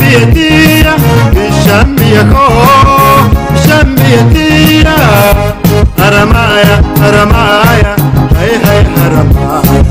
شميتيرا شميكو شميتيرا هرمايا هرمايا هاي هاي هرمايا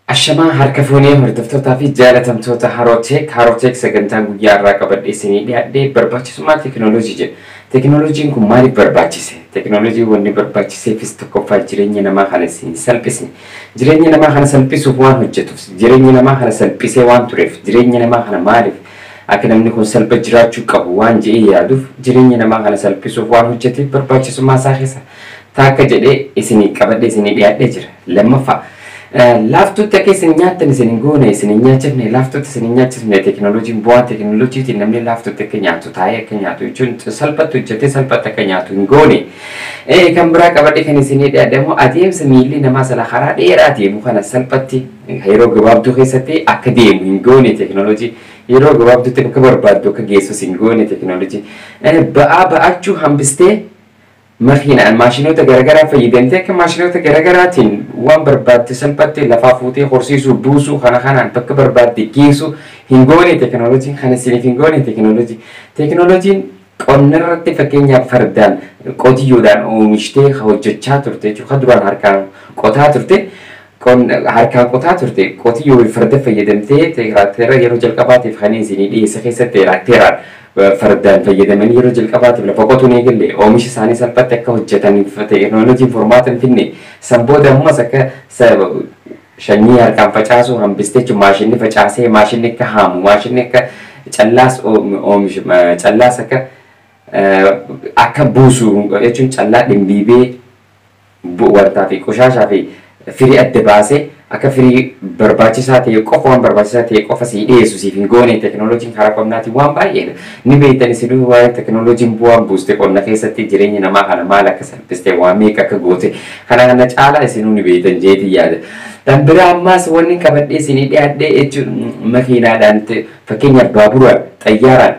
Ashamaa harka fuunee hordoftoota fi jaalatamtoota Harooteek sagantaan guyyaa irraa qabadheessanii dhiyaadhee barbaachisummaa teekinooloojii jedha. Teekinooloojiin kun maaliif barbaachise? Teekinooloojiin wanni barbaachiseefis tokkoffaa jireenya namaa kana salphisne. Jireenya namaa kana salphisuuf waan hojjetuuf, jireenya namaa kana salphisee waan tureef, jireenya namaa kana maaliif akka namni kun salpha jiraachuu qabu waan jedhee yaaduuf, jireenya namaa kana salphisuuf waan hojjeteef barbaachisummaa isaa keessa taakka jedhee isinii qabadhee isinii dhiyaadhee jira. Lammaffaa laaftuutti akka isin nyaattan isin goone isin nyaachifne laaftuutti isin nyaachifne teekinooloojiin bu'aa teekinooloojiitiin namni laaftuutti akka nyaatu taa'ee akka nyaatu jechuun salphatti hojjetee salphatti akka nyaatu hin goone. Kan biraa qabadhe kan isin dhiyaadamu adeemsa miilli namaa sala karaa dheeraa deemu kana salphatti yeroo gabaabduu keessatti akka deemu hin goone teekinooloojii yeroo gabaabduutti akka barbaaddu akka geessus hin goone teekinooloojii ba'aa ba'achuu hambistee makiinaan maashinoota garagaraa fayyadamtee akka maashinoota garaagaraatiin waan barbaadde salphatti lafaa fuutee horsiisuu buusuu kanaan bakka barbaadde geessu hin goone teekinooloojiin kana isiniif hin goone teekinooloojiin qonna irratti fakkeenyaaf fardaan qotiyyoodhaan oomishtee hojjechaa turte jechuudha duraan harkaan qotaa turte harkaan qotaa turte qotiyyoo farda fayyadamtee tiraakteera yeroo jalqabaatiif kan isinii dhiyeesse keessatti tiraakteeraan fardaan fayyadamanii yeroo jalqabaatiif lafa qotuun eegalle oomisha isaanii salphatti akka hojjetaniif teekinooloojiin furmaata hin finne sanbooda ammas akka shanyii harkaan facaasuu hambistee jechuun maashinni facaasee maashinni akka haamu maashinni akka callaas oomisha callaas akka buusu jechuun callaa dhimbiibee wantaa fi qoshaashaa fi firii adda baasee akka firii barbaachisaa ta'e qofa waan barbaachisaa ta'e qofa si dhiyeessu siif hin goone teekinooloojiin karaa qonnaatiin waan baay'eedha. Ni beektan isin waa'ee teekinooloojiin bu'aan buuste qonna keessatti jireenya namaa kana maal akka salphiste waan meeqa akka goote kana caalaa isinuu ni beektan jeetii yaada. Dan biraa ammaas wanni qabadhee isinii dhiyaadhee jechuun makiinaadhaan fakkeenyaaf baaburaan xayyaaraan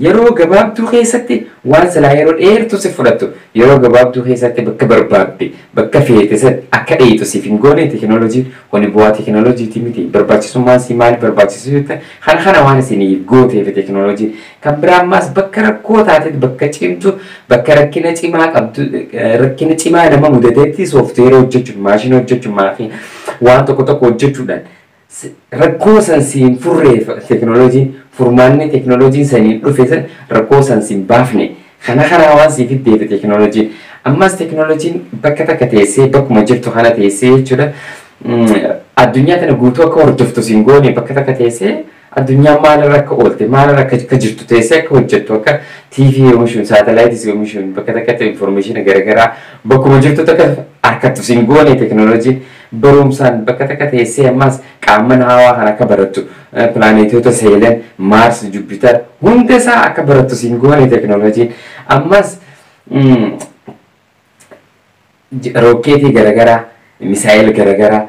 yeroo gabaabduu keessatti waan silaa yeroo dheertu si fudhatu yeroo gabaabduu keessatti bakka barbaadde bakka feete akka dheetu siif hin goone teekinooloojiin wani bu'aa teekinooloojiitii miti barbaachisummaan si maali barbaachisuu kana waan isiniif gooteef teekinooloojiin kan biraa ammaas bakka rakkoo taatetti bakka cimtu bakka rakkina cimaa qabdu rakkina cimaa nama mudateetti soofteera hojjechuun maashina hojjechuun maafi waan tokko hojjechuudhaan rakkoo san siin furreef teekinooloojiin furmaanni teekinooloojiin saniin dhufe san rakkoo san siin baafne kana waan siif fiddeef teekinooloojiin ammas teekinooloojiin bakka takka teessee bakkuma jirtu kana teessee jechuudha addunyaa kana guutuu akka hordoftu siin goone bakka takka teessee addunyaa maalirra akka oolte maalirra akka jirtu teessee akka hojjettu akka TV oomishuun saatalaayitis oomishuun bakka takkatti infoormeeshina garagaraa bakkuma jirtu takka harkattu siin goone teekinooloojiin barumsaan bakka takka teessee ammas qaaman hawaa kan akka barattu pilaaneetota seelan maars jupiter hunda isaa akka barattu siin goone teekinooloojiin ammas rookeetii garagaraa misaayil garagaraa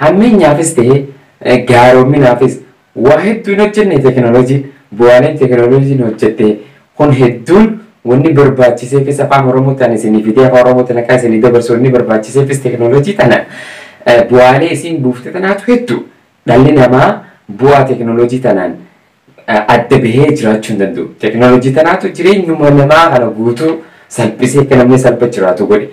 hammeenyaafis ta'ee gaaroominaafis waa hedduun hojjenne teekinooloojiin bu'aaleen teekinooloojiin hojjette kun hedduun wanni barbaachiseefis afaan oromoo ta'an isinii fidee afaan oromoo ta'an akka isinii dabarsu wanni barbaachiseefis teekinooloojii tana bu'aalee isiin buufte tanaatu hedduu dhalli namaa bu'aa teekinooloojii tanaan adda bahee jiraachuu hin danda'u. Teekinooloojii tanaatu jireenyuma namaa kana guutuu salphisee akka namni salpha jiraatu godhe.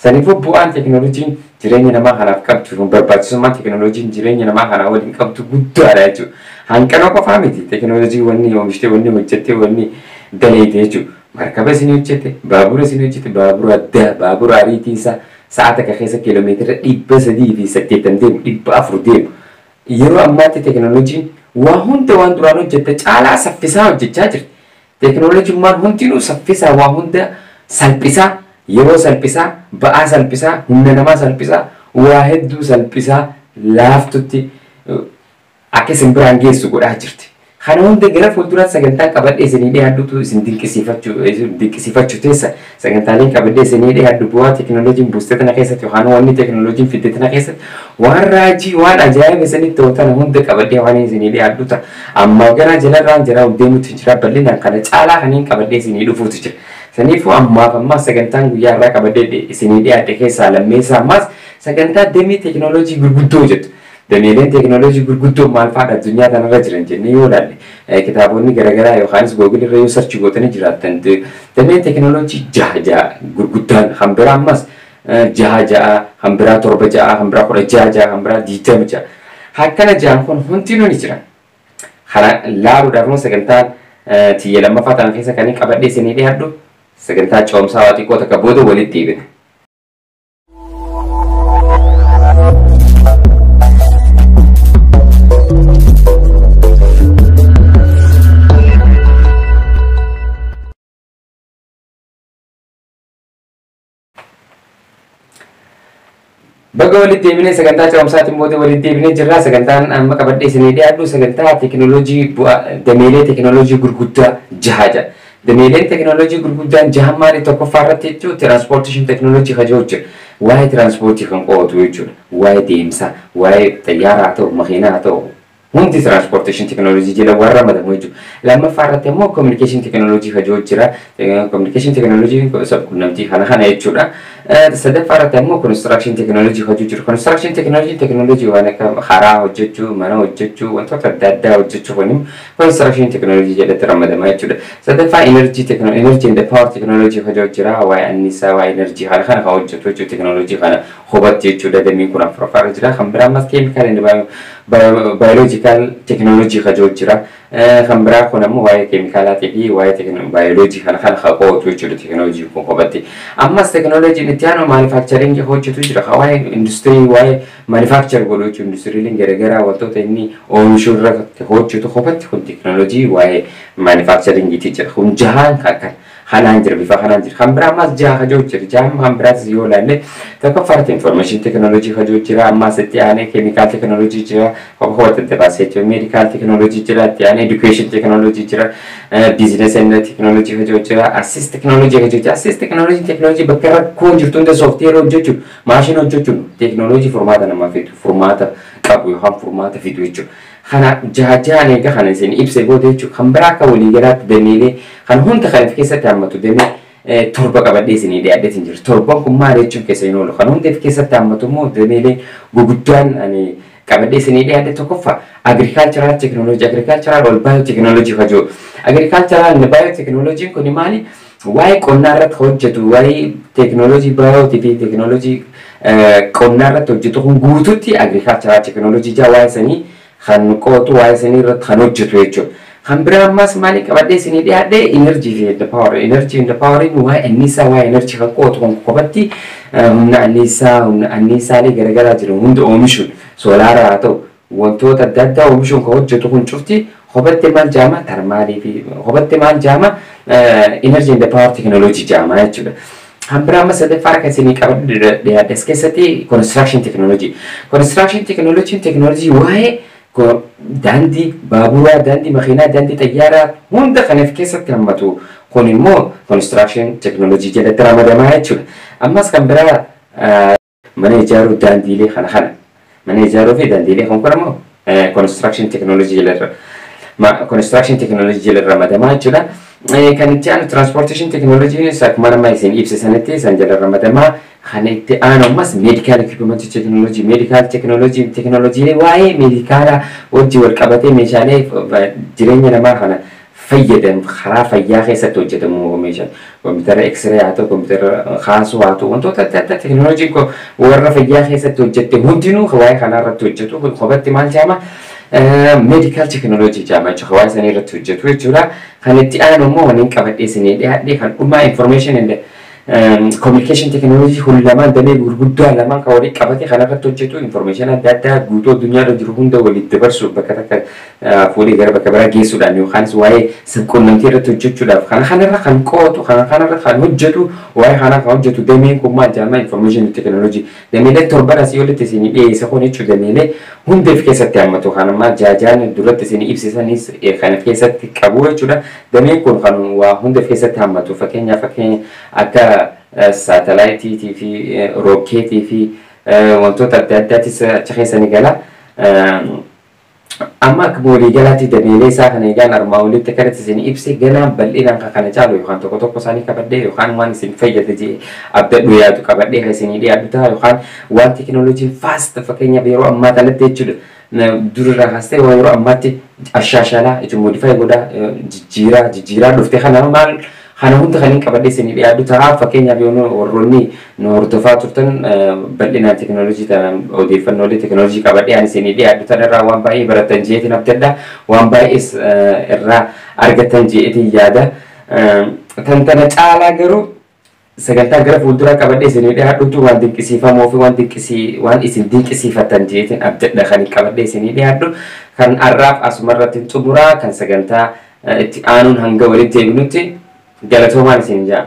Saniifuu bu'aan teekinooloojiin jireenya namaa kanaaf qabdu kun barbaachisummaan teekinooloojiin jireenya namaa kanaa waliin qabdu guddaadha jechuudha. Hanqina qofaa miti teekinooloojii wanni oomishtee wanni hojjettee wanni daleete jechuudha. Markaba isin hojjette baabura isin hojjette baabura addaa baabura ariitii isaa sa'a takka keessa kiiloomeetira 380 deemu 400 deemu. Yeroo ammaatti teekinooloojiin waa hunda waan duraan hojjette caalaa saffisaa hojjechaa jirti. Teekinooloojiin hundinuu saffisaa waa hunda salphisaa yeroo salphisaa ba'aa salphisaa humna namaa salphisaa waa hedduu salphisaa laaftutti akka isin biraan geessu godhaa jirti. Kana hunda gara fuulduraatti sagantaa qabadhee isinii dhiyaadhutu isin dinqisiifachuu teessa sagantaaleen qabadhee isinii dhiyaadhu bu'aa teekinooloojiin buustee tana keessatti yookaan wanni teekinooloojiin fidde tana keessatti waan raajii waan ajaa'iba isinitti ta'u tana hunda qabadhee waan isinii dhiyaadhu ta'a. Amma gara jalarraan jira deemuutu jira bal'inaan kana caalaa kaniin qabadhee isinii dhufuutu jira. Saniifuu ammaaf sagantaan guyyaa irraa qabadhee isinii dhiyaadhe keessaa lammeessaa ammas sagantaa damee teekinooloojii gurguddoo jettu. Dameeleen teekinooloojii gurguddoo maal fa'aadha addunyaa kanarra jiran jennee yoo ilaalle kitaabonni garaagaraa yookaanis googilii irra yoo sarchi gootanii jiraattan dameen teekinooloojii jaha gurguddaan hambira ammas jaha hambira 7 hambira 16 hambira 20 akkana jahan kun hundinuu ni jiran. Kana laaluudhaaf immoo sagantaan tiyya lammaffaa ta'an keessa kan qabadhee isinii dhiyaadhu sagantaa coomsaa waa xiqqoo takka booda walitti deebina. Baga walitti deebinee sagantaa coomsaatiin booda walitti deebinee jirra. Sagantaan amma qabadhee isinii dhiyaadhu sagantaa teekinooloojii dameelee teekinooloojii gurguddaa jaha. Dameeleen teekinooloojii gurguddaan jaha maali tokkoffaa irratti jechuun tiraanspoorteeshin teekinooloojii hajoo jira. Waa'ee tiraanspoortii kan qo'atu jechuudha. Waa'ee deemsaa, waa'ee xayyaaraa haa ta'u, makiinaa haa ta'u hundi tiraanspoorteeshin teekinooloojii jala warra madamu jechuudha. Lammaffaa irratti immoo koominikeeshin teekinooloojii hajoo jira. Koominikeeshin teekinooloojii quunnamtii kana jechuudha. Sadaffaa irratti immoo konistirakshin teekinooloojii hojii jiru. Konistirakshin teekinooloojii waan akka karaa hojjechuu, mana hojjechuu, wantoota adda addaa hojjechuu kun konistirakshin teekinooloojii jalatti ramadamaa jechuudha. Sadaffaa enerjii and power teekinooloojii hojii jira. Waa'ee annisaa, waa'ee enerjii kana kan hojjetu jechuudha. Teekinooloojii kana hubatu jechuudha. Dameen kun afuraffaa jira. Kan biraa ammas keemikaal and bioloojikaal teekinooloojii hojii jira. Kan biraa kun ammoo waa'ee keemikaalaatii fi waa'ee bioloojii kana kan qo'atu jechuudha. Teekinooloojii kun hubatti. Ammas teekinooloojiin itti aanu manufacturing hojjetu jira. Waa'ee industirii waa'ee manufacture godhu jechuudha. Industiriileen garaagaraa wantoota inni oomishuu irratti hojjetu hubatti kun teekinooloojii waa'ee manufacturingiiti jira. Kun jahaan kan hanaan jira bifa hanaan jira. Kan biraa ammas jaha hajoo jira. Jahaan kan biraas yoo ilaalle tokkoffaatti information teekinooloojii hajoo jira. Ammas itti aanee keemikaal teekinooloojii jira. Hubata dabaasee jechuudha. Meedikaal teekinooloojii jira. Itti aanee education teekinooloojii jira. Business and teekinooloojii hajoo jira. Assist teekinooloojii hajoo jira. Assist teekinooloojii bakka rakkoon jirtu hunda sooftiweer hojjechuun maashina hojjechuun teekinooloojii furmaata namaa fidu furmaata qabu yookaan furmaata fidu jechuudha. Kana jahaan egaa kana isin ibsee booda jechuudha. Kan biraa akka waliigalaatti dameelee kan hunda kan of keessatti hammatu damee torba qabadhee isinii dhiyaadheetiin jiru. Torban kun maal jechuun keessa hin oolu. Kan hunda of keessatti hammatu immoo dameelee guguddaan qabadhee isinii dhiyaadhe tokkoffaa agriikaalcharaal teekinooloojii agriikaalcharaal wal baayooteekinooloojii hajoo. Agriikaalcharaal baayooteekinooloojiin kun maali? Waa'ee qonnaa irratti hojjetu waa'ee teekinooloojii baayootii fi teekinooloojii qonnaa irratti hojjetu kun guutuutti agriikaalcharaal teekinooloojii jaa waa'ee sanii kan qo'atu waa'ee sanii irratti kan hojjetu jechuudha. Kan biraa ammas maali qabadhee isinii dhiyaadhe enerjii fi the power. Enerjii and the poweriin waa'ee anniisaa waa'ee enerjii kan qo'atu kun qophatti humna anniisaalee garaagaraa jiran hunda oomishuun soolaaraa haa ta'u wantoota adda addaa oomishuun kan hojjetu kun cufti hubatti maal jaama termaalii fi hubatti maal jaama energy and power technology jaama jechuudha. Kan biraa ammas sadaffaa kan isinii qabadhe dhiyaadhes keessatti construction technology. Construction technology teekinooloojii waa'ee daandii baaburaa, daandii makiinaa, daandii xayyaaraa hunda kan of keessatti hammatu kun immoo construction technology jalatti ramadamaa jechuudha. Ammas kan biraa mana ijaaruu daandiilee kana mana ijaaruu fi daandiilee kan kun immoo construction technology jalatti construction technology jalatti ramadamaa jechuudha. Kan itti aanu transportation technology akkuma nama isin ibsisanitti san jalatti ramadamaa. Kan itti aanu ammas medical equipment technology medical technology waa'ee medikaala wajji wal qabatee meeshaalee jireenya namaa kana fayyadan karaa fayyaa keessatti hojjetamu meeshaan kompiitara X-ray haa ta'u kompiitara kaasuu haa ta'u wantoota adda addaa teekinooloojiin kun warra fayyaa keessatti hojjette hundinuu waa'ee kanaa irratti hojjetu kophaatti maal jaama medical technology jaama jechuudha waa'ee sanii irratti hojjetu jechuudha. Kan itti aanu immoo waliin qabadhee isinii dhiyaadhee kan dhumaa information and communication technology lamaan damee gurguddaa lamaan kan walitti qabate kanarratti hojjetu information adda addaa guutuu addunyaa irra jiru hunda walitti dabarsuuf bakka takka fuudhee gara bakka biraa geessuudhaan yookaanis waa'ee sabquunnamtii irratti hojjechuudhaaf kanarra kan qo'atu kanarra kan hojjetu waa'ee kanaa kan hojjetu dameen kun maal jedhama information technology dameelee torban asii olitti isinii dhiyeessa kun jechuudha dameelee hunda of keessatti hammatu kan ammaa jaajaan duratti isinii ibsisanis kan of keessatti qabu jechuudha. Dameen kun kan waa hunda of keessatti hammatu fakkeenyaaf akka saatalaayitii fi rookeetii fi wantoota adda addaatis achi keessa ni gala. amma akka walii galaatti dameelee isaa kana egaan armaa olitti akkatti isin ibse ganaa bal'inaan kana caalu yookaan tokko tokko isaanii qabadhee yookaan waan isin fayyade jee abdadhu yaadu qabadhee kan isinii dhiyaadhu ta'a yookaan waan teekinooloojiin faast fakkeenyaaf yeroo ammaa kanatti jechuudha. Durarraa kaastee waan yeroo ammaatti ashaashalaa jechuun moodifaayi godhaa jijjiiraa dhuftee kana maal kana hunda kan hin qabadhee isinii dhiyaadhu ta'a fakkeenyaaf yoo warroonni nu hordofaa turtan bal'inaan teekinooloojii tanaan odeeffannoolee teekinooloojii qabadhee ani isinii dhiyaadhu tanarraa waan baay'ee baratan jeetiin abdadha waan baay'ees irraa argatan jeetiin yaada tana caalaa garuu sagantaa gara fuulduraa qabadhee isinii dhiyaadhutu waan dinqisiifamoo fi waan isin dinqisiifatan jeetiin abdadha kan qabadhee isinii dhiyaadhu kan har'aaf asumarratti xumuraa kan sagantaa itti aanuun hanga walitti eegnutti galatoomaan isin jaa.